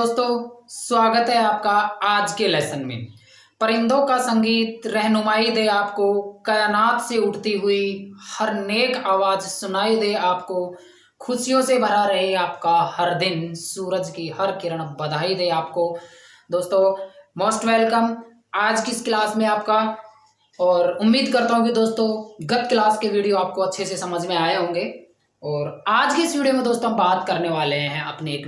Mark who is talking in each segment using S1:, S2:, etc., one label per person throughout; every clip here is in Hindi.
S1: दोस्तों, स्वागत है आपका आज के लेसन में। परिंदों का संगीत रहनुमाई दे आपको, कायनात से उठती हुई हर नेक आवाज सुनाई दे आपको, खुशियों से भरा रहे आपका हर दिन, सूरज की हर किरण बधाई दे आपको। दोस्तों, मोस्ट वेलकम आज की इस क्लास में आपका। और उम्मीद करता हूँ कि दोस्तों गत क्लास के वीडियो आपको अच्छे से समझ में आए होंगे। और आज की इस वीडियो में दोस्तों हम बात करने वाले हैं अपने एक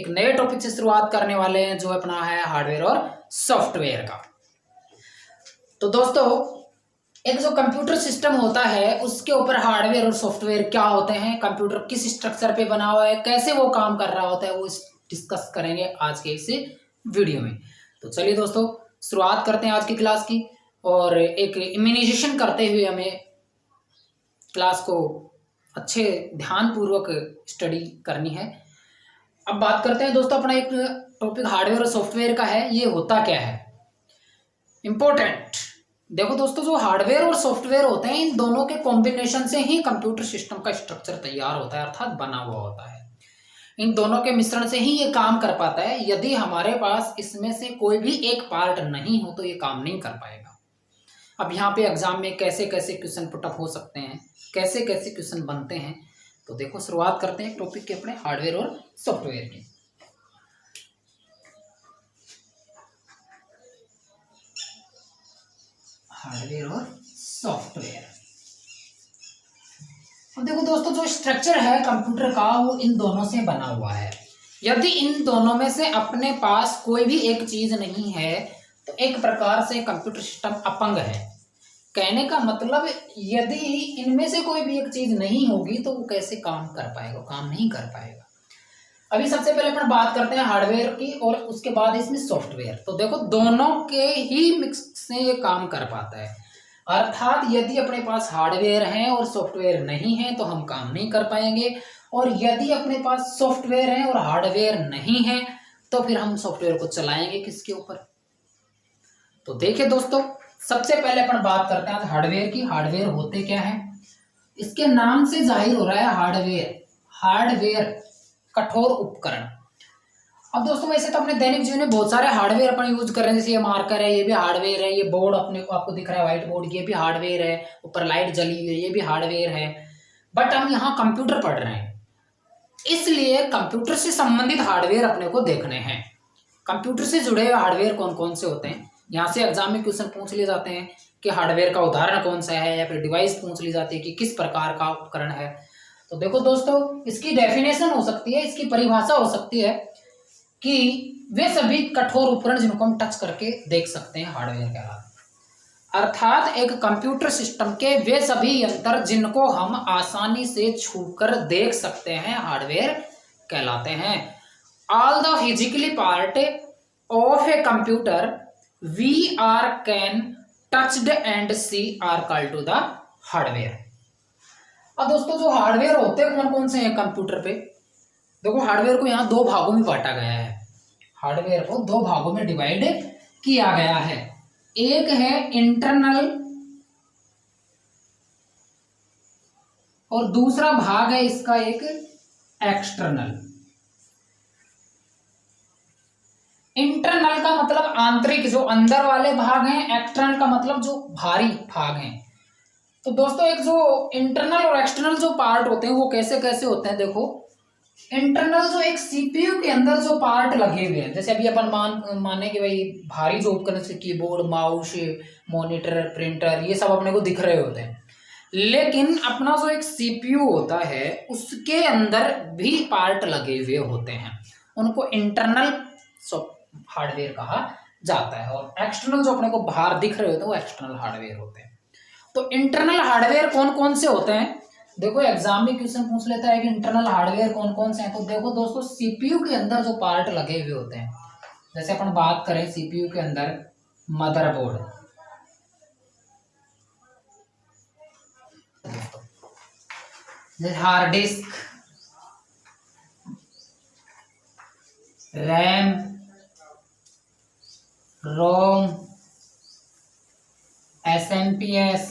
S1: नए टॉपिक से शुरुआत करने वाले हैं, जो अपना है हार्डवेयर और सॉफ्टवेयर का। तो दोस्तों, एक जो कंप्यूटर सिस्टम होता है उसके ऊपर हार्डवेयर और सॉफ्टवेयर क्या होते हैं, कंप्यूटर किस स्ट्रक्चर पे बना हुआ है, कैसे वो काम कर रहा होता है, वो डिस्कस करेंगे आज के इस वीडियो में। तो चलिए दोस्तों शुरुआत करते हैं आज की क्लास की, और एक इम्यूनाइजेशन करते हुए हमें क्लास को अच्छे ध्यान पूर्वक स्टडी करनी है। अब बात करते हैं दोस्तों, अपना एक टॉपिक हार्डवेयर और सॉफ्टवेयर का है। ये होता क्या है, इंपॉर्टेंट। देखो दोस्तों, जो हार्डवेयर और सॉफ्टवेयर होते हैं, इन दोनों के कॉम्बिनेशन से ही कंप्यूटर सिस्टम का स्ट्रक्चर तैयार होता है, अर्थात बना हुआ होता है। इन दोनों के मिश्रण से ही ये काम कर पाता है। यदि हमारे पास इसमें से कोई भी एक पार्ट नहीं हो तो ये काम नहीं कर पाएगा। अब यहाँ पे एग्जाम में कैसे कैसे क्वेश्चन पुटअप हो सकते हैं, कैसे कैसे क्वेश्चन बनते हैं, तो देखो शुरुआत करते हैं टॉपिक के अपने हार्डवेयर और सॉफ्टवेयर की। हार्डवेयर और सॉफ्टवेयर। अब देखो दोस्तों, जो स्ट्रक्चर है कंप्यूटर का वो इन दोनों से बना हुआ है। यदि इन दोनों में से अपने पास कोई भी एक चीज नहीं है तो एक प्रकार से कंप्यूटर सिस्टम अपंग है। कहने का मतलब, यदि इनमें से कोई भी एक चीज नहीं होगी तो वो कैसे काम कर पाएगा, काम नहीं कर पाएगा। अभी सबसे पहले अपन बात करते हैं हार्डवेयर की, और उसके बाद इसमें सॉफ्टवेयर। तो देखो, दोनों के ही मिक्स से ये काम कर पाता है। अर्थात यदि अपने पास हार्डवेयर है और सॉफ्टवेयर नहीं है तो हम काम नहीं कर पाएंगे, और यदि अपने पास सॉफ्टवेयर है और हार्डवेयर नहीं है तो फिर हम सॉफ्टवेयर को चलाएंगे किसके ऊपर। तो देखिए दोस्तों, सबसे पहले अपन बात करते हैं हार्डवेयर की। हार्डवेयर होते क्या है, इसके नाम से जाहिर हो रहा है हार्डवेयर कठोर उपकरण। अब दोस्तों, वैसे तो अपने दैनिक जीवन में बहुत सारे हार्डवेयर अपन यूज कर रहे हैं, जैसे ये मार्कर है, ये भी हार्डवेयर है, ये बोर्ड अपने को आपको दिख रहा है व्हाइट बोर्ड, ये भी हार्डवेयर है, ऊपर लाइट जली हुई है, ये भी हार्डवेयर है। बट हम यहाँ कंप्यूटर पढ़ रहे हैं, इसलिए कंप्यूटर से संबंधित हार्डवेयर अपने को देखने हैं। कंप्यूटर से जुड़े हुए हार्डवेयर कौन कौन से होते हैं, यहाँ से एग्जाम में क्वेश्चन पूछ लिए जाते हैं कि हार्डवेयर का उदाहरण कौन सा है, या फिर डिवाइस पूछ ली जाती है कि किस प्रकार का उपकरण है। तो देखो दोस्तों, इसकी डेफिनेशन हो सकती है, इसकी परिभाषा हो सकती है कि वे सभी कठोर उपकरण जिनको हम टच करके देख सकते हैं हार्डवेयर कहलाते हैं। अर्थात एक कंप्यूटर सिस्टम के वे सभी यंत्र जिनको हम आसानी से छूकर देख सकते हैं हार्डवेयर कहलाते हैं। All the physically part of a computer we are can touched and see are called to the hardware। अब दोस्तों, जो हार्डवेयर होते हैं कौन कौन से हैं कंप्यूटर पे, देखो हार्डवेयर को यहाँ दो भागों में बांटा गया है। हार्डवेयर को दो भागों में डिवाइड किया गया है। एक है इंटरनल और दूसरा भाग है इसका एक एक्सटर्नल। इंटरनल का मतलब आंतरिक, जो अंदर वाले भाग हैं। एक्सटर्नल का मतलब जो बाहरी भाग हैं। तो दोस्तों, एक जो इंटरनल और एक्सटर्नल जो पार्ट होते हैं वो कैसे कैसे होते हैं, देखो। इंटरनल जो एक सीपीयू के अंदर जो पार्ट लगे हुए हैं, जैसे अभी अपन माने कि भाई भारी जो उपकरण से कीबोर्ड, माउस, मॉनिटर, प्रिंटर, ये सब अपने को दिख रहे होते हैं। लेकिन अपना जो एक सीपीयू होता है उसके अंदर भी पार्ट लगे हुए होते हैं, उनको इंटरनल हार्डवेयर कहा जाता है। और एक्सटर्नल जो अपने को बाहर दिख रहे होते हैं वो एक्सटर्नल हार्डवेयर होते हैं। तो इंटरनल हार्डवेयर कौन कौन से होते हैं, देखो एग्जाम में क्वेश्चन पूछ लेता है कि इंटरनल हार्डवेयर कौन कौन से हैं। तो देखो दोस्तों, सीपीयू के अंदर जो पार्ट लगे हुए होते हैं, जैसे अपन बात करें सीपीयू के अंदर मदरबोर्ड, हार्ड डिस्क, रैम, रोम, एसएमपीएस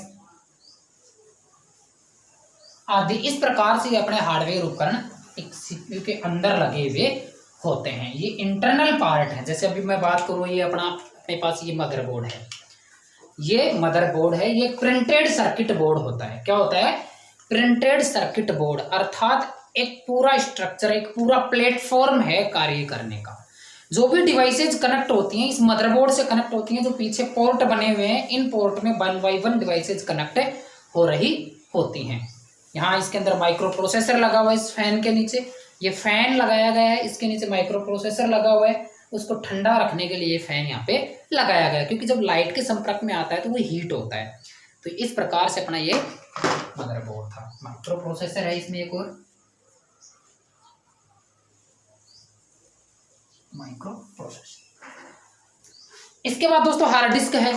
S1: आदि, इस प्रकार से अपने हार्डवेयर उपकरण एक सीपीयू के अंदर लगे हुए होते हैं। ये इंटरनल पार्ट है। जैसे अभी मैं बात करूँ, ये अपने पास ये मदरबोर्ड है, ये मदरबोर्ड है, ये प्रिंटेड सर्किट बोर्ड होता है। क्या होता है? प्रिंटेड सर्किट बोर्ड, अर्थात एक पूरा स्ट्रक्चर, एक पूरा प्लेटफॉर्म है कार्य करने का। जो भी डिवाइसेज कनेक्ट होती हैं इस मदरबोर्ड से कनेक्ट होती हैं, जो पीछे पोर्ट बने हुए हैं, इन पोर्ट में 1 बाय 1 डिवाइसेज कनेक्ट हो रही होती हैं। यहाँ इसके अंदर माइक्रो प्रोसेसर लगा हुआ है, इस फैन के नीचे ये फैन लगाया गया है, इसके नीचे माइक्रो प्रोसेसर लगा हुआ है, उसको ठंडा रखने के लिए फैन यहाँ पे लगाया गया है, क्योंकि जब लाइट के संपर्क में आता है तो वो हीट होता है। तो इस प्रकार से अपना ये मदरबोर्ड था। माइक्रो प्रोसेसर है इसमें एक और माइक्रो प्रोसेसर। इसके बाद दोस्तों हार्ड डिस्क है।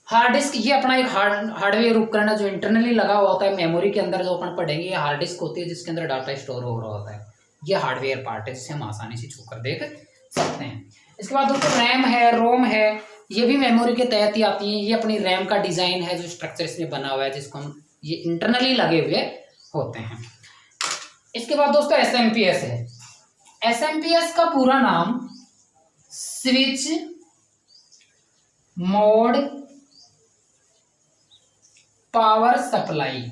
S1: हार्ड डिस्क ये अपना एक हार्डवेयर उपकरण है जो इंटरनली लगा हुआ होता है मेमोरी के अंदर। जो अपन पढ़ेंगे ये हार्ड डिस्क होती है जिसके अंदर डाटा स्टोर हो रहा होता है। ये हार्डवेयर पार्ट है जिसे हम आसानी से छूकर देख सकते हैं। इसके बाद दोस्तों रैम है, रोम है, ये भी मेमोरी के तहत ही आती है। ये अपनी रैम का डिजाइन है, जो स्ट्रक्चर इसमें बना हुआ है, जिसको हम ये इंटरनली लगे हुए होते हैं। इसके बाद दोस्तों एसएमपीएस है। एसएमपीएस का पूरा नाम स्विच मोड पावर सप्लाई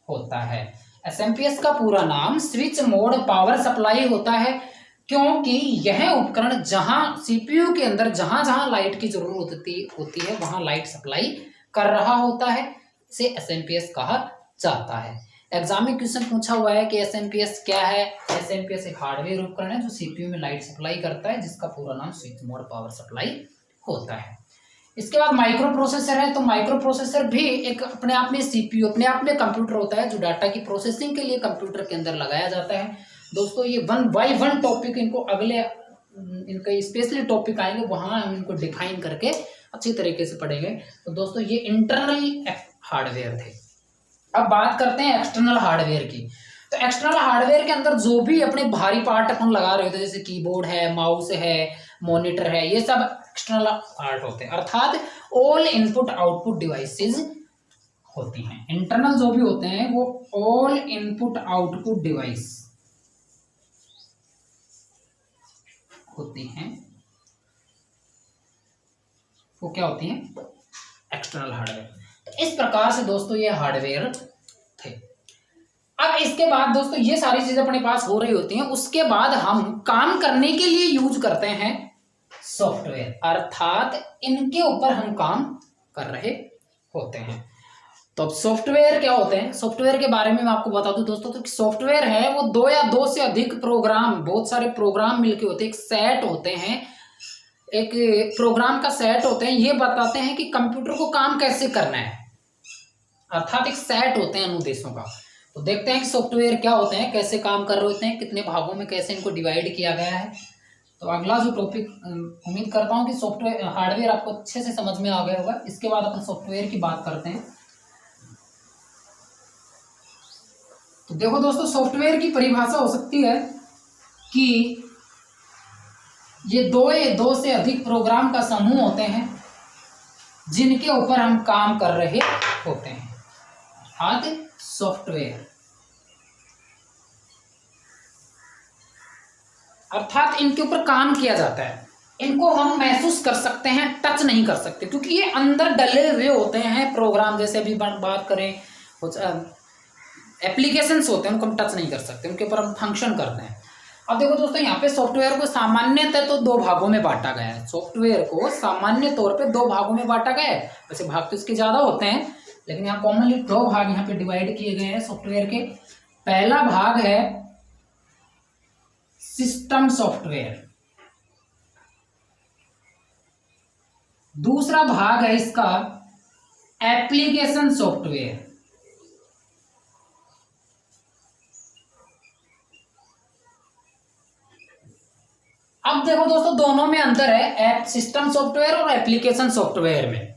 S1: होता है। एसएमपीएस का पूरा नाम स्विच मोड पावर सप्लाई होता है, क्योंकि यह उपकरण जहां सीपीयू के अंदर जहां जहां लाइट की जरूरत होती है वहां लाइट सप्लाई कर रहा होता है, इसे एसएमपीएस कहा जाता है। एग्जाम में क्वेश्चन पूछा हुआ है कि एसएमपीएस क्या है। एसएमपीएस एक हार्डवेयर उपकरण है जो सीपीयू में लाइट सप्लाई करता है, जिसका पूरा नाम स्विच मोड पावर सप्लाई होता है। इसके बाद माइक्रो प्रोसेसर है। तो माइक्रो प्रोसेसर भी एक अपने आप में सीपीयू, अपने आप में कंप्यूटर होता है जो डाटा की प्रोसेसिंग के लिए कंप्यूटर के अंदर लगाया जाता है। दोस्तों ये 1 बाय 1 टॉपिक इनको अगले इनका स्पेशली टॉपिक आएंगे, वहां हम इनको डिफाइन करके अच्छी तरीके से पढ़ेंगे। तो दोस्तों ये इंटरनल हार्डवेयर थे। अब बात करते हैं एक्सटर्नल हार्डवेयर की। तो एक्सटर्नल हार्डवेयर के अंदर जो भी अपने भारी पार्ट अपन लगा रहे होते हैं, जैसे कीबोर्ड है, माउस है, मॉनिटर है, ये सब एक्सटर्नल पार्ट होते हैं, अर्थात ऑल इनपुट आउटपुट डिवाइसेस होती हैं। इंटरनल जो भी होते हैं वो ऑल इनपुट आउटपुट डिवाइस होती हैं, वो क्या होती हैं? External hardware. तो इस प्रकार से दोस्तों ये हार्डवेयर थे। अब इसके बाद दोस्तों ये सारी चीजें अपने पास हो रही होती हैं, उसके बाद हम काम करने के लिए यूज करते हैं सॉफ्टवेयर, अर्थात इनके ऊपर हम काम कर रहे होते हैं। तो अब सॉफ्टवेयर क्या होते हैं? सॉफ्टवेयर के बारे में मैं आपको बता दूं दोस्तों, तो सॉफ्टवेयर है वो 2 या 2 से अधिक प्रोग्राम, बहुत सारे प्रोग्राम मिलके होते हैं, एक सेट होते हैं, एक प्रोग्राम का सेट होते हैं। ये बताते हैं कि कंप्यूटर को काम कैसे करना है, अर्थात एक सेट होते हैं अनुदेशों का। तो देखते हैं कि सॉफ्टवेयर क्या होते हैं, कैसे काम कर रहे होते हैं, कितने भागों में कैसे इनको डिवाइड किया गया है। तो अगला जो टॉपिक, उम्मीद करता हूं कि सॉफ्टवेयर हार्डवेयर आपको अच्छे से समझ में आ गया होगा। इसके बाद अपन सॉफ्टवेयर की बात करते हैं। तो देखो दोस्तों, सॉफ्टवेयर की परिभाषा हो सकती है कि ये 2 से अधिक प्रोग्राम का समूह होते हैं जिनके ऊपर हम काम कर रहे होते हैं, अर्थात सॉफ्टवेयर, अर्थात इनके ऊपर काम किया जाता है। इनको हम महसूस कर सकते हैं, टच नहीं कर सकते, क्योंकि ये अंदर डले हुए होते हैं प्रोग्राम। जैसे अभी बात करें एप्लीकेशंस होते हैं, उनको हम टच नहीं कर सकते, उनके ऊपर हम फंक्शन करते हैं। अब देखो दोस्तों, यहाँ पे सॉफ्टवेयर को सामान्यतः तो 2 भागों में बांटा गया है। सॉफ्टवेयर को सामान्य तौर पे 2 भागों में बांटा गया है। वैसे भाग तो इसके ज्यादा होते हैं, लेकिन यहाँ कॉमनली 2 भाग यहाँ पे डिवाइड किए गए हैं सॉफ्टवेयर के। पहला भाग है सिस्टम सॉफ्टवेयर, दूसरा भाग है इसका एप्लीकेशन सॉफ्टवेयर। अब देखो दोस्तों, दोनों में अंतर है, सिस्टम सॉफ्टवेयर और एप्लीकेशन सॉफ्टवेयर में।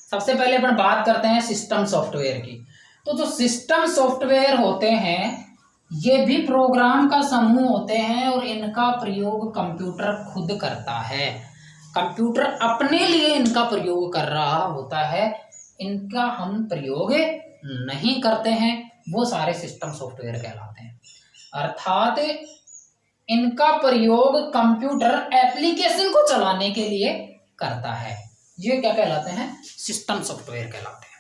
S1: सबसे पहले अपन बात करते हैं सिस्टम सॉफ्टवेयर की। तो जो सिस्टम सॉफ्टवेयर होते हैं ये भी प्रोग्राम का समूह होते हैं और इनका प्रयोग कंप्यूटर खुद करता है। कंप्यूटर अपने लिए इनका प्रयोग कर रहा होता है, इनका हम प्रयोग नहीं करते हैं, वो सारे सिस्टम सॉफ्टवेयर कहलाते हैं। अर्थात इनका प्रयोग कंप्यूटर एप्लीकेशन को चलाने के लिए करता है। ये क्या कहलाते हैं? सिस्टम सॉफ्टवेयर कहलाते हैं।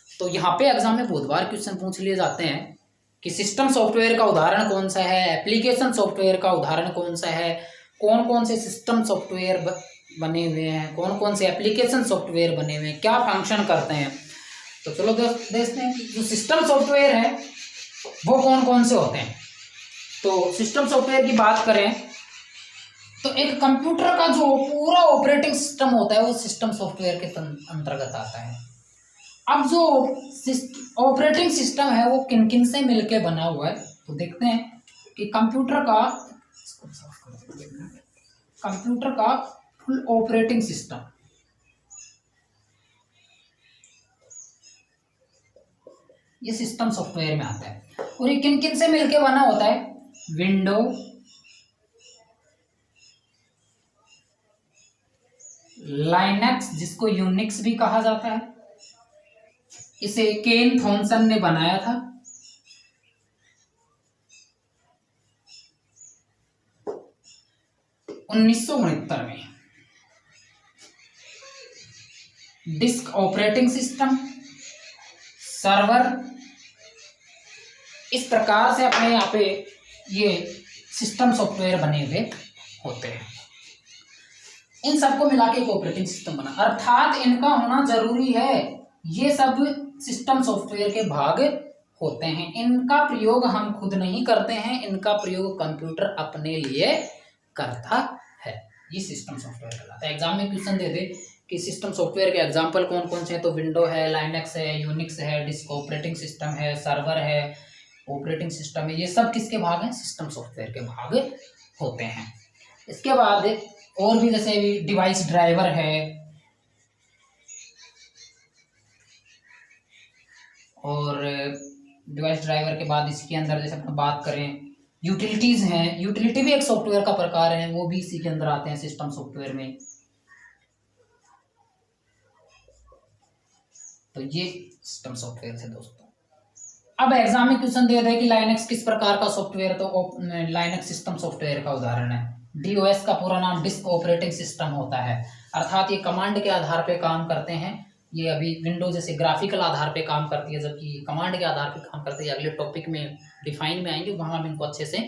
S1: तो यहाँ पे एग्जाम में बहुत बार क्वेश्चन पूछ लिए जाते हैं कि सिस्टम सॉफ्टवेयर का उदाहरण कौन सा है, एप्लीकेशन सॉफ्टवेयर का उदाहरण कौन सा है, कौन कौन से सिस्टम सॉफ्टवेयर बने हुए हैं, कौन कौन से एप्लीकेशन सॉफ्टवेयर बने हुए हैं, क्या फंक्शन करते हैं। तो चलो देखते हैं जो सिस्टम सॉफ्टवेयर है वो कौन कौन से होते हैं। तो सिस्टम सॉफ्टवेयर की बात करें तो एक कंप्यूटर का जो पूरा ऑपरेटिंग सिस्टम होता है वो सिस्टम सॉफ्टवेयर के अंतर्गत आता है। अब जो ऑपरेटिंग सिस्टम है वो किन किन से मिलके बना हुआ है, तो देखते हैं कि कंप्यूटर का फुल ऑपरेटिंग सिस्टम, ये सिस्टम सॉफ्टवेयर में आता है। और ये किन किन से मिलके बना होता है? विंडो, लाइनक्स जिसको यूनिक्स भी कहा जाता है, इसे केन थॉमसन ने बनाया था। उन्नीस में डिस्क ऑपरेटिंग सिस्टम, सर्वर, इस प्रकार से अपने यहाँ पे ये सिस्टम सॉफ्टवेयर बने हुए होते हैं। इन सबको मिला के एक ऑपरेटिंग सिस्टम बना, अर्थात इनका होना जरूरी है। ये सब सिस्टम सॉफ्टवेयर के भाग होते हैं। इनका प्रयोग हम खुद नहीं करते हैं, इनका प्रयोग कंप्यूटर अपने लिए करता है। ये सिस्टम सॉफ्टवेयर कहलाता है। एग्जाम में क्वेश्चन दे दे कि सिस्टम सॉफ्टवेयर के एग्जाम्पल कौन कौन से हैं, तो विंडो है, लाइनक्स है, यूनिक्स है, डिस्क ऑपरेटिंग सिस्टम है, सर्वर है, ऑपरेटिंग सिस्टम है, ये सब किसके भाग हैं? सिस्टम सॉफ्टवेयर के भाग होते हैं। इसके बाद और भी जैसे डिवाइस ड्राइवर है, और डिवाइस ड्राइवर के बाद इसके अंदर जैसे अपन बात करें यूटिलिटीज हैं, यूटिलिटी भी एक सॉफ्टवेयर का प्रकार है, वो भी इसी के अंदर आते हैं सिस्टम सॉफ्टवेयर में। तो ये सिस्टम सॉफ्टवेयर है दोस्तों। अब एग्जाम में क्वेश्चन दे रहे कि लाइनक्स किस प्रकार का सॉफ्टवेयर, तो लाइनक्स सिस्टम सॉफ्टवेयर का उदाहरण है। डीओएस का पूरा नाम डिस्क ऑपरेटिंग सिस्टम होता है, अर्थात ये कमांड के आधार पे काम करते हैं। ये अभी विंडोज जैसे ग्राफिकल आधार पे काम करती है, जबकि कमांड के आधार पे काम करती है। अगले टॉपिक में डिफाइन में आएंगे, वहां हम इनको अच्छे से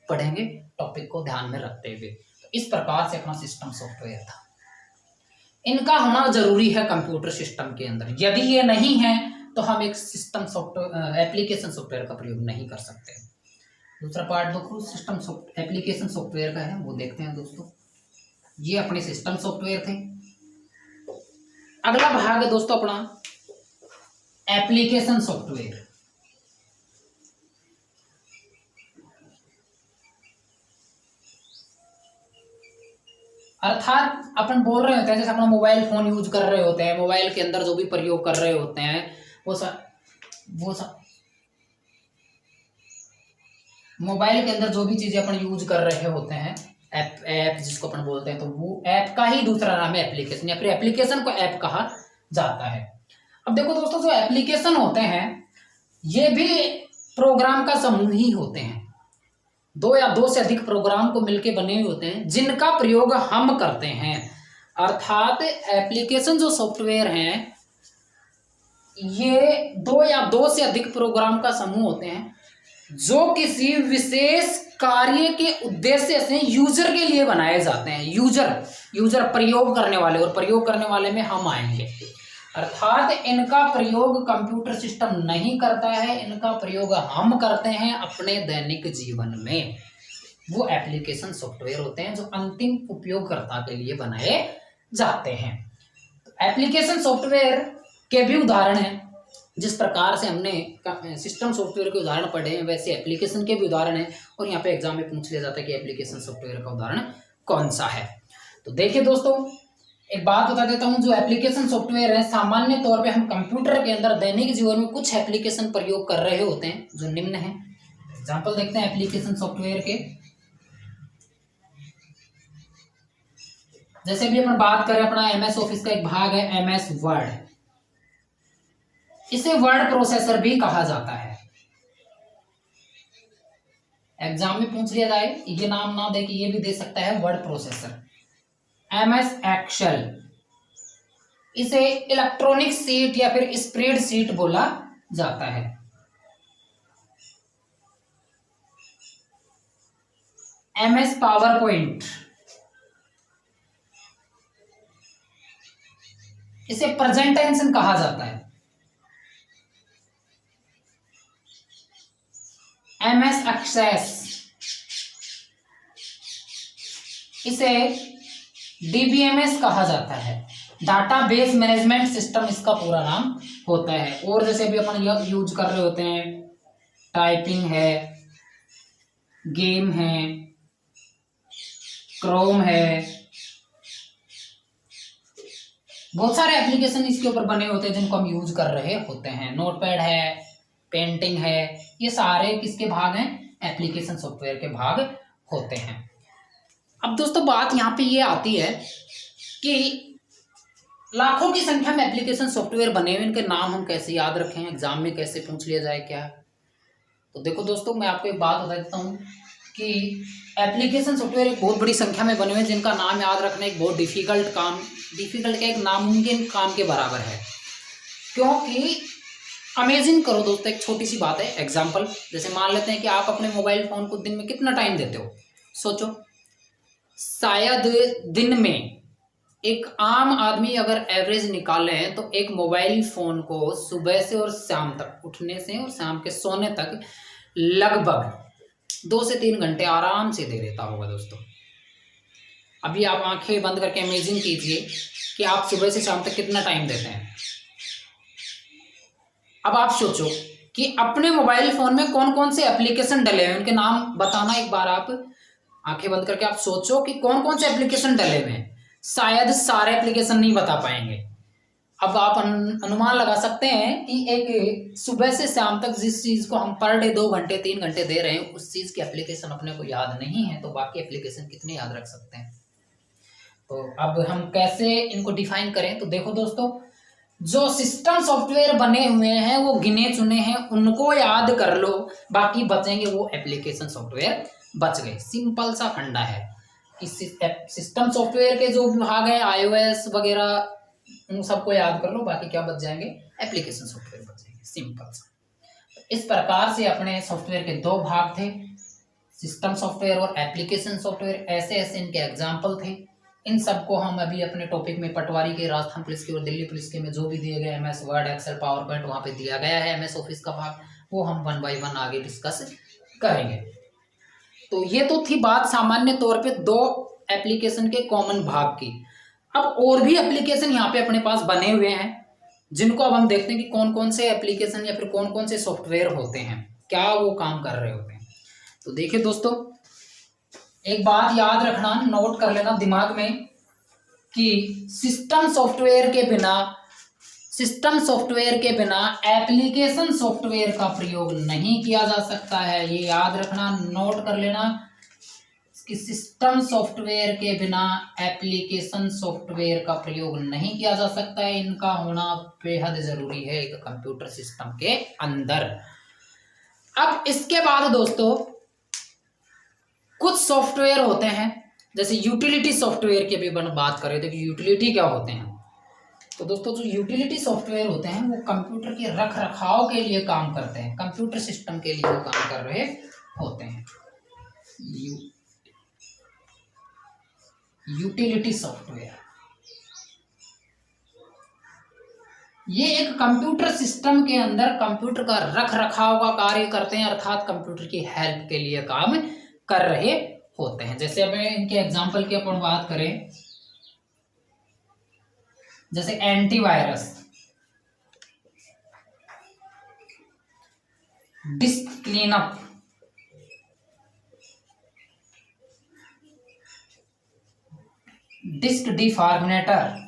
S1: पढ़ेंगे, टॉपिक को ध्यान में रखते हुए। तो इस प्रकार से अपना सिस्टम सॉफ्टवेयर था। इनका होना जरूरी है कंप्यूटर सिस्टम के अंदर। यदि ये नहीं है तो हम एक सिस्टम सॉफ्टवेयर एप्लीकेशन सॉफ्टवेयर का प्रयोग नहीं कर सकते। दूसरा पार्ट देखो सिस्टम एप्लीकेशन सॉफ्टवेयर का है, वो देखते हैं दोस्तों। ये अपने सिस्टम सॉफ्टवेयर थे। अगला भाग है दोस्तों अपना एप्लीकेशन सॉफ्टवेयर। अर्थात अपन बोल रहे होते हैं जैसे अपना मोबाइल फोन यूज कर रहे होते हैं, मोबाइल के अंदर जो भी प्रयोग कर रहे होते हैं वो सब मोबाइल के अंदर जो भी चीजें अपन यूज कर रहे होते हैं, ऐप जिसको अपन बोलते हैं, तो वो ऐप का ही दूसरा नाम है एप्लीकेशन, या फिर एप्लीकेशन को ऐप कहा जाता है। अब देखो दोस्तों, जो एप्लीकेशन होते हैं ये भी प्रोग्राम का समूह ही होते हैं। दो या दो से अधिक प्रोग्राम को मिलके बने हुए होते हैं जिनका प्रयोग हम करते हैं। अर्थात एप्लीकेशन जो सॉफ्टवेयर हैं ये दो या दो से अधिक प्रोग्राम का समूह होते हैं जो किसी विशेष कार्य के उद्देश्य से यूजर के लिए बनाए जाते हैं। यूजर प्रयोग करने वाले, और प्रयोग करने वाले में हम आएंगे। अर्थात इनका प्रयोग कंप्यूटर सिस्टम नहीं करता है, इनका प्रयोग हम करते हैं अपने दैनिक जीवन में। वो एप्लीकेशन सॉफ्टवेयर होते हैं जो अंतिम उपयोगकर्ता के लिए बनाए जाते हैं। एप्लीकेशन सॉफ्टवेयर के भी उदाहरण हैं। जिस प्रकार से हमने सिस्टम सॉफ्टवेयर के उदाहरण पढ़े हैं वैसे एप्लीकेशन के भी उदाहरण हैं, और यहाँ पे एग्जाम में पूछ लिया जाता है कि एप्लीकेशन सॉफ्टवेयर का उदाहरण कौन सा है। तो देखिए दोस्तों, एक बात बता देता हूँ, जो एप्लीकेशन सॉफ्टवेयर है सामान्य तौर पे हम कंप्यूटर के अंदर दैनिक जीवन में कुछ एप्लीकेशन प्रयोग कर रहे होते हैं जो निम्न है। एग्जाम्पल देखते हैं एप्लीकेशन सॉफ्टवेयर के। जैसे भी अपन बात करें, अपना एमएस ऑफिस का एक भाग है एमएस वर्ड, इसे वर्ड प्रोसेसर भी कहा जाता है। एग्जाम में पूछ लिया जाए, ये नाम ना दे कि ये भी दे सकता है, वर्ड प्रोसेसर, MS एक्सेल। इसे इलेक्ट्रॉनिक शीट या फिर स्प्रेड शीट बोला जाता है। MS पावर पॉइंट, इसे प्रेजेंटेशन कहा जाता है। MS एक्सेस, इसे DBMS कहा जाता है, डाटा बेस मैनेजमेंट सिस्टम इसका पूरा नाम होता है। और जैसे भी अपन यूज कर रहे होते हैं, टाइपिंग है, गेम है, क्रोम है, बहुत सारे एप्लीकेशन इसके ऊपर बने होते हैं जिनको हम यूज कर रहे होते हैं। नोटपैड है, पेंटिंग है, ये सारे किसके भाग हैं? एप्लीकेशन सॉफ्टवेयर के भाग होते हैं। अब दोस्तों बात यहाँ पे ये आती है कि लाखों की संख्या में एप्लीकेशन सॉफ्टवेयर बने हुए, इनके नाम हम कैसे याद रखें, एग्जाम में कैसे पूछ लिया जाए क्या? तो देखो दोस्तों, मैं आपको एक बात बता देता हूँ कि एप्लीकेशन सॉफ्टवेयर एक बहुत बड़ी संख्या में बने हुए हैं जिनका नाम याद रखना एक बहुत डिफिकल्ट का एक नामुमकिन काम के बराबर है। क्योंकि अमेजिंग करो दोस्तों, एक छोटी सी बात है, एग्जाम्पल जैसे मान लेते हैं कि आप अपने मोबाइल फोन को दिन में कितना टाइम देते हो, सोचो। शायद दिन में एक आम आदमी अगर एवरेज निकाले तो एक मोबाइल फोन को सुबह से और शाम तक, उठने से और शाम के सोने तक लगभग 2 से 3 घंटे आराम से दे देता होगा दोस्तों। अभी आप आंखें बंद करके इमेजिन कीजिए कि आप सुबह से शाम तक कितना टाइम देते हैं। अब आप सोचो कि अपने मोबाइल फोन में कौन कौन से एप्लीकेशन डले हैं, उनके नाम बताना एक बार। आप आंखें बंद करके आप सोचो कि कौन कौन से एप्लीकेशन डले हुए हैं। शायद सारे एप्लीकेशन नहीं बता पाएंगे। अब आप अनुमान लगा सकते हैं कि एक सुबह से शाम तक जिस चीज को हम पर डे 2 घंटे 3 घंटे दे रहे हैं, उस चीज की एप्लीकेशन अपने को याद नहीं है, तो बाकी एप्लीकेशन कितने याद रख सकते हैं? तो अब हम कैसे इनको डिफाइन करें? तो देखो दोस्तों, जो सिस्टम सॉफ्टवेयर बने हुए हैं वो गिने चुने हैं, उनको याद कर लो, बाकी बचेंगे वो एप्लीकेशन सॉफ्टवेयर बच गए। सिंपल सा फंडा है कि सिस्टम सॉफ्टवेयर के जो भाग है iOS वगैरह, उन सबको याद कर लो, बाकी क्या बच जाएंगे? एप्लीकेशन सॉफ्टवेयर बच जाएंगे। सिंपल सा। इस प्रकार से अपने सॉफ्टवेयर के 2 भाग थे, सिस्टम सॉफ्टवेयर और एप्लीकेशन सॉफ्टवेयर। ऐसे ऐसे इनके एग्जाम्पल थे। इन सबको हम अभी अपने टॉपिक में पटवारी के, राजस्थान पुलिस के और दिल्ली पुलिस के में जो भी दिए गए MS word, Excel, power point वहाँ पे दिया गया है, MS ऑफिस का भाग, वो हम 1 बाय 1 आगे डिस्कस करेंगे। तो ये तो थी बात सामान्य तौर पे 2 एप्लीकेशन के कॉमन भाग की। अब और भी एप्लीकेशन यहाँ पे अपने पास बने हुए हैं, जिनको अब हम देखते हैं कि कौन कौन से एप्लीकेशन या फिर कौन कौन से सॉफ्टवेयर होते हैं, क्या वो काम कर रहे होते हैं। तो देखिए दोस्तों, एक बात याद रखना, नोट कर लेना दिमाग में कि सिस्टम सॉफ्टवेयर के बिना एप्लीकेशन सॉफ्टवेयर का प्रयोग नहीं किया जा सकता है। ये याद रखना, नोट कर लेना कि सिस्टम सॉफ्टवेयर के बिना एप्लीकेशन सॉफ्टवेयर का प्रयोग नहीं किया जा सकता है। इनका होना बेहद जरूरी है एक कंप्यूटर सिस्टम के अंदर। अब इसके बाद दोस्तों कुछ सॉफ्टवेयर होते हैं, जैसे यूटिलिटी सॉफ्टवेयर की भी बात कर रहे थे कि यूटिलिटी क्या होते हैं। तो दोस्तों, जो यूटिलिटी सॉफ्टवेयर होते हैं वो कंप्यूटर के रख रखाव के लिए काम करते हैं, कंप्यूटर सिस्टम के लिए काम कर रहे होते हैं। यूटिलिटी सॉफ्टवेयर ये एक कंप्यूटर सिस्टम के अंदर कंप्यूटर का रख रखाव का कार्य करते हैं, अर्थात कंप्यूटर की हेल्प के लिए काम कर रहे होते हैं। जैसे अब इनके एग्जांपल की अपन बात करें, जैसे antivirus, disk cleanup, disk defragmenter,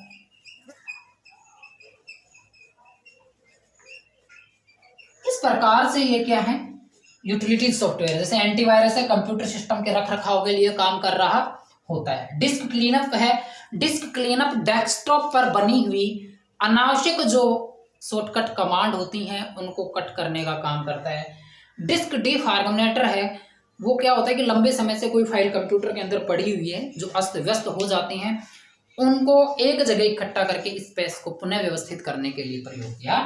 S1: इस प्रकार से ये क्या है? Utility software. जैसे एंटीवायरस है, कंप्यूटर सिस्टम के रख रखाव के लिए काम कर रहा होता है। डिस्क क्लीनअप है, डिस्क क्लीनअप डेस्कटॉप पर बनी हुई अनावश्यक जो शॉर्टकट कमांड होती हैं उनको कट करने का काम करता है। डिस्क डिफॉर्मेटर है, वो क्या होता है कि लंबे समय से कोई फाइल कंप्यूटर के अंदर पड़ी हुई है जो अस्त व्यस्त हो जाती हैं, उनको एक जगह इकट्ठा करके स्पेस को पुनः व्यवस्थित करने के लिए प्रयोग किया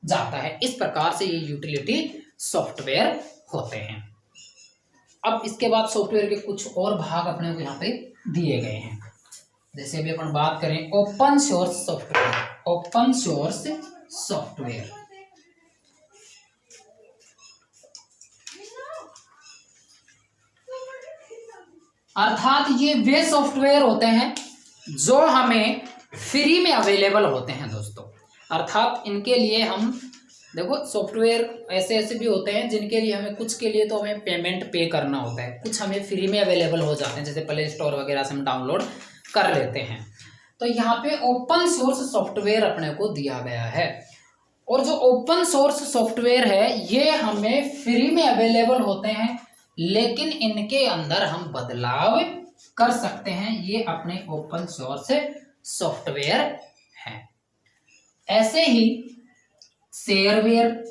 S1: जाता है। इस प्रकार से ये यूटिलिटी सॉफ्टवेयर होते हैं। अब इसके बाद सॉफ्टवेयर के कुछ और भाग अपने को यहाँ पे दिए गए हैं। जैसे अभी अपन बात करें open source software. Open source software अर्थात ये वे सॉफ्टवेयर होते हैं जो हमें फ्री में अवेलेबल होते हैं दोस्तों। अर्थात इनके लिए हम देखो सॉफ्टवेयर ऐसे ऐसे भी होते हैं जिनके लिए हमें कुछ के लिए तो हमें पेमेंट पे करना होता है, कुछ हमें फ्री में अवेलेबल हो जाते हैं, जैसे प्ले स्टोर वगैरह से हम डाउनलोड कर लेते हैं। तो यहाँ पे ओपन सोर्स सॉफ्टवेयर अपने को दिया गया है, और जो ओपन सोर्स सॉफ्टवेयर है ये हमें फ्री में अवेलेबल होते हैं, लेकिन इनके अंदर हम बदलाव कर सकते हैं। ये अपने ओपन सोर्स सॉफ्टवेयर हैं। ऐसे ही शेयरवेयर,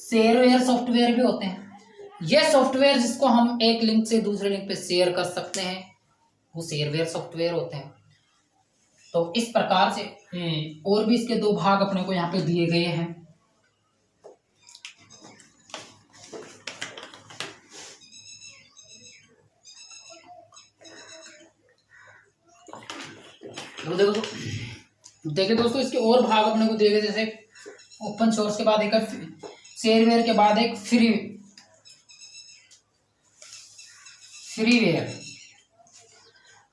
S1: शेयरवेयर सॉफ्टवेयर भी होते हैं। ये सॉफ्टवेयर जिसको हम एक लिंक से दूसरे लिंक पे शेयर कर सकते हैं वो शेयरवेयर सॉफ्टवेयर होते हैं। तो इस प्रकार से और भी इसके दो भाग अपने को यहाँ पे दिए गए हैं। तो देखो दोस्तों इसके और भाग अपने को दिए गए, जैसे ओपन सोर्स के बाद एक शेयरवेयर के बाद एक फ्रीवेयर।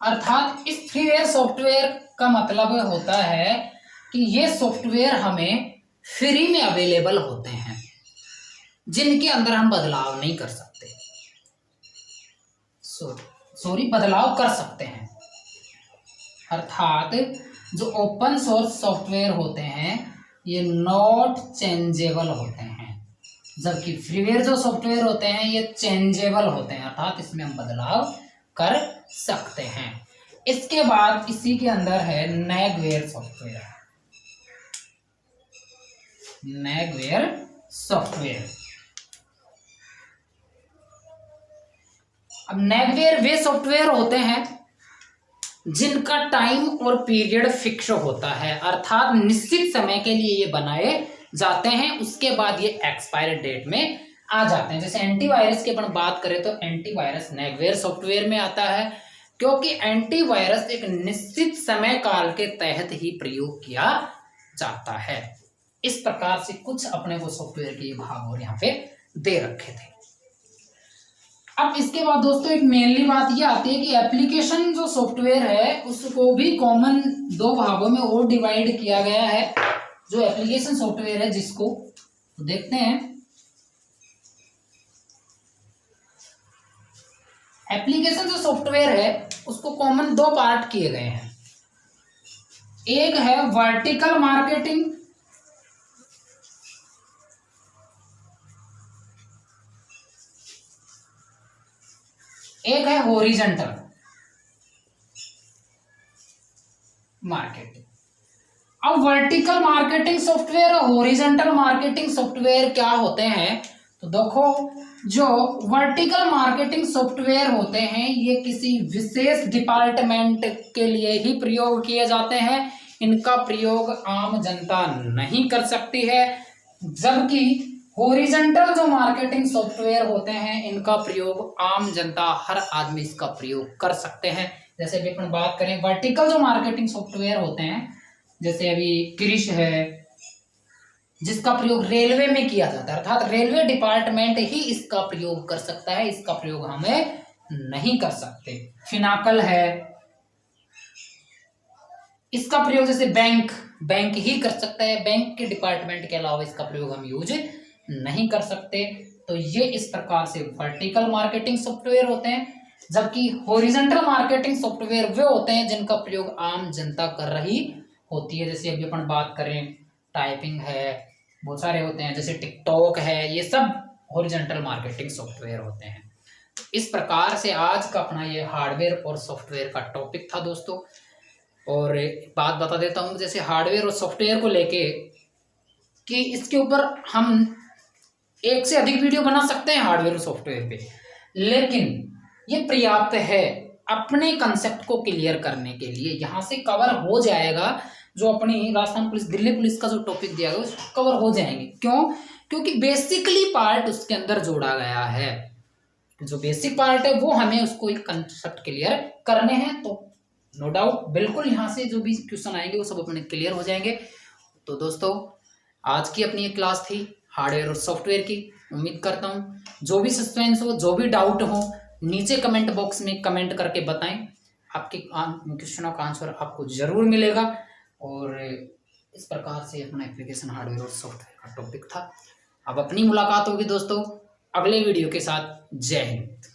S1: अर्थात इस फ्रीवेयर सॉफ्टवेयर का मतलब होता है कि ये सॉफ्टवेयर हमें फ्री में अवेलेबल होते हैं, जिनके अंदर हम बदलाव नहीं कर सकते, बदलाव कर सकते हैं। अर्थात जो ओपन सोर्स सॉफ्टवेयर होते हैं ये नॉट चेंजेबल होते हैं, जबकि फ्रीवेयर जो सॉफ्टवेयर होते हैं ये चेंजेबल होते हैं, अर्थात इसमें हम बदलाव कर सकते हैं। इसके बाद इसी के अंदर है नेगवेयर सॉफ्टवेयर। नेगवेयर सॉफ्टवेयर, अब नेगवेयर वे सॉफ्टवेयर होते हैं जिनका टाइम और पीरियड फिक्स होता है, अर्थात निश्चित समय के लिए ये बनाए जाते हैं, उसके बाद ये एक्सपायर डेट में आ जाते हैं। जैसे एंटीवायरस की अपन बात करें तो एंटीवायरस नेगवेयर सॉफ्टवेयर में आता है, क्योंकि एंटीवायरस एक निश्चित समय काल के तहत ही प्रयोग किया जाता है। इस प्रकार से कुछ अपने को सॉफ्टवेयर के भाग और यहाँ पे दे रखे थे। अब इसके बाद दोस्तों एक मेनली बात ये आती है कि एप्लीकेशन जो सॉफ्टवेयर है उसको भी कॉमन दो भागों में और डिवाइड किया गया है। जो एप्लीकेशन सॉफ्टवेयर है जिसको तो देखते हैं, एप्लीकेशन जो सॉफ्टवेयर है उसको कॉमन दो पार्ट किए गए हैं। एक है वर्टिकल मार्केटिंग, एक है हॉरिजॉन्टल मार्केटिंग। अब वर्टिकल मार्केटिंग सॉफ्टवेयर और हॉरिजॉन्टल मार्केटिंग सॉफ्टवेयर क्या होते हैं, तो देखो जो वर्टिकल मार्केटिंग सॉफ्टवेयर होते हैं ये किसी विशेष डिपार्टमेंट के लिए ही प्रयोग किए जाते हैं, इनका प्रयोग आम जनता नहीं कर सकती है। जबकि हॉरिजॉन्टल जो मार्केटिंग सॉफ्टवेयर होते हैं इनका प्रयोग आम जनता, हर आदमी इसका प्रयोग कर सकते हैं। जैसे अभी अपन बात करें वर्टिकल जो मार्केटिंग सॉफ्टवेयर होते हैं, जैसे अभी क्रिश है जिसका प्रयोग रेलवे में किया जाता है, अर्थात रेलवे डिपार्टमेंट ही इसका प्रयोग कर सकता है, इसका प्रयोग हमें नहीं कर सकते। फिनाकल है, इसका प्रयोग जैसे बैंक ही कर सकता है, बैंक के डिपार्टमेंट के अलावा इसका प्रयोग हम यूज नहीं कर सकते। तो ये इस प्रकार से वर्टिकल मार्केटिंग सॉफ्टवेयर होते हैं। जबकि हॉरिजॉन्टल मार्केटिंग सॉफ्टवेयर वे होते हैं जिनका प्रयोग आम जनता कर रही होती है। जैसे अभी अपन बात करें टाइपिंग है, बहुत सारे होते हैं, जैसे टिकटॉक है, ये सब हॉरिजॉन्टल मार्केटिंग सॉफ्टवेयर होते हैं। इस प्रकार से आज का अपना ये हार्डवेयर और सॉफ्टवेयर का टॉपिक था दोस्तों। और एक बात बता देता हूँ, जैसे हार्डवेयर और सॉफ्टवेयर को लेके कि इसके ऊपर हम एक से अधिक वीडियो बना सकते हैं हार्डवेयर और सॉफ्टवेयर पे, लेकिन ये पर्याप्त है अपने कंसेप्ट को क्लियर करने के लिए। यहाँ से कवर हो जाएगा जो अपनी राजस्थान पुलिस, दिल्ली पुलिस का जो टॉपिक दिया गया उसको कवर हो जाएंगे। क्यों? क्योंकि बेसिकली पार्ट उसके अंदर जोड़ा गया है। जो बेसिक पार्ट है वो हमें उसको एक कंसेप्ट क्लियर करने हैं, तो नो डाउट बिल्कुल यहाँ से जो भी क्वेश्चन आएंगे वो सब अपने क्लियर हो जाएंगे। तो दोस्तों आज की अपनी एक क्लास थी हार्डवेयर और सॉफ्टवेयर की। उम्मीद करता हूँ जो भी सस्पेंस हो, जो भी डाउट हो, नीचे कमेंट बॉक्स में कमेंट करके बताएं। आपके क्वेश्चनों का आंसर आपको जरूर मिलेगा। और इस प्रकार से अपना एप्लीकेशन हार्डवेयर और सॉफ्टवेयर का टॉपिक था। अब अपनी मुलाकात होगी दोस्तों अगले वीडियो के साथ। जय हिंद।